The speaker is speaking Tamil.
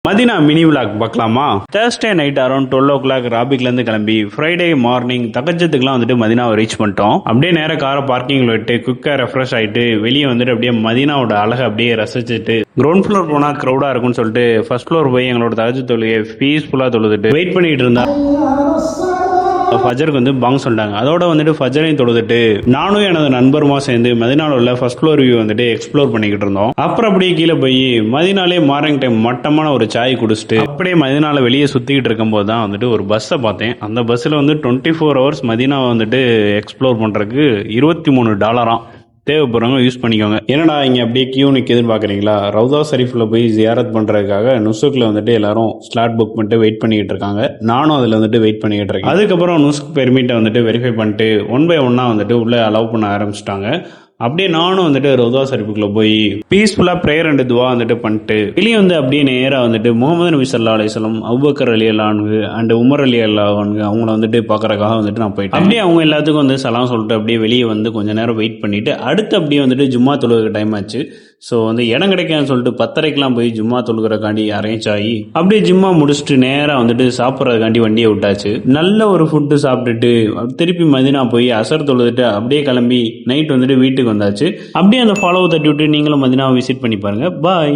மதினா மினி விளாக் பார்க்கலாமா? தேர்ஸ்டே நைட் அரௌண்ட் 12 o'clock ராபிக்லேருந்து கிளம்பி ஃப்ரைடே மார்னிங் தகஜத்துக்குலாம் வந்துட்டு மதினாவை ரீச் பண்ணிட்டோம். அப்படியே நேர காரை பார்க்கிங்ல விட்டு குயிக்காக ரெஃப்ரெஷ் ஆகிட்டு வெளியே வந்துட்டு அப்படியே மதினாவோட அழகை அப்படியே ரசிச்சுட்டு கிரவுண்ட் ஃப்ளோர் போனால் க்ரௌடாக இருக்கும்னு சொல்லிட்டு ஃபர்ஸ்ட் ஃப்ளோர் போய் எங்களோட தகஜ தொழுகையை பீஸ்ஃபுல்லாக தொழுதுட்டு வெயிட் பண்ணிட்டு இருந்தா ஃபஜருக்கு வந்து பாங் சொல்லிட்டாங்க. அதோட வந்துட்டு ஃபஜரையும் தொழுதுட்டு நானும் எனது நண்பருமா சேர்ந்து மதினால உள்ள ஃபர்ஸ்ட் ஃப்ளோர் வியூ வந்துட்டு எக்ஸ்ப்ளோர் பண்ணிக்கிட்டு இருந்தோம். அப்புறம் அப்படியே கீழே போய் மதினாலே மார்னிங் டைம் மட்டமான ஒரு சாய் குடிச்சிட்டு அப்படியே மதினால வெளியே சுத்திக்கிட்டு இருக்கும் போது தான் வந்துட்டு ஒரு பஸ்ஸை பார்த்தேன். அந்த பஸ்ஸில் வந்து 24 hours மதினாவை வந்துட்டு எக்ஸ்ப்ளோர் பண்றதுக்கு $23 தேவைப்படுறவங்க யூஸ் பண்ணிக்கோங்க. என்னடா இங்க அப்படியே கியூ நிற்குதுன்னு பாக்குறீங்களா? ரவுதா ஷரீஃப்ல போய் ஜியாரத் பண்றதுக்காக நுசுக்ல வந்துட்டு எல்லாரும் ஸ்லாட் புக் பண்ணிட்டு வெயிட் பண்ணிட்டு இருக்காங்க. நானும் அதுல வந்துட்டு வெயிட் பண்ணிட்டு இருக்கேன். அதுக்கப்புறம் நுஸ்க் பெர்மிட்டை வந்துட்டு வெரிஃபை பண்ணிட்டு 1 by 1 வந்துட்டு உள்ள அலோவ் பண்ண ஆரம்பிச்சிட்டாங்க. அப்படியே நானும் வந்துட்டு ரவுதா ஷரீஃபுக்குள்ள போய் பீஸ்ஃபுல்லா பிரேயர் அண்ட் துவா வந்துட்டு பண்ணிட்டு வெளியே வந்து அப்படியே நேரா வந்துட்டு முகமது நபி ஸல்லல்லாஹு அலைஹி வஸல்லம், அபூபக்கர் ரலியல்லாஹு அன்ஹு அண்ட் உமர் ரலியல்லாஹு அன்ஹு அவங்கள வந்துட்டு பாக்குறதுக்காக வந்துட்டு நான் போயிட்டேன். அப்படியே அவங்க எல்லாத்துக்கும் வந்து சலாம் சொல்லிட்டு அப்படியே வெளியே வந்து கொஞ்ச நேரம் வெயிட் பண்ணிட்டு அடுத்து அப்படியே வந்துட்டு ஜும்மா தொழுகிற டைம் ஆச்சு. ஸோ வந்து இடம் கிடைக்காதுன்னு சொல்லிட்டு 10:30க்கெல்லாம் போய் ஜும்மா தொழுகிறக்காண்டி அரேஞ்ச் ஆகி அப்படியே ஜும்மா முடிச்சுட்டு நேராக வந்துட்டு சாப்பிட்றதுக்காண்டி வண்டியை விட்டாச்சு. நல்ல ஒரு ஃபுட்டு சாப்பிட்டுட்டு திருப்பி மதினா போய் அசர் தொழுதுட்டு அப்படியே கிளம்பி நைட் வந்துட்டு வீட்டுக்கு வந்தாச்சு. அப்படியே அந்த ஃபாலோ தட்டி விட்டு நீங்களும் மதினாவை விசிட் பண்ணி பாருங்க. பாய்.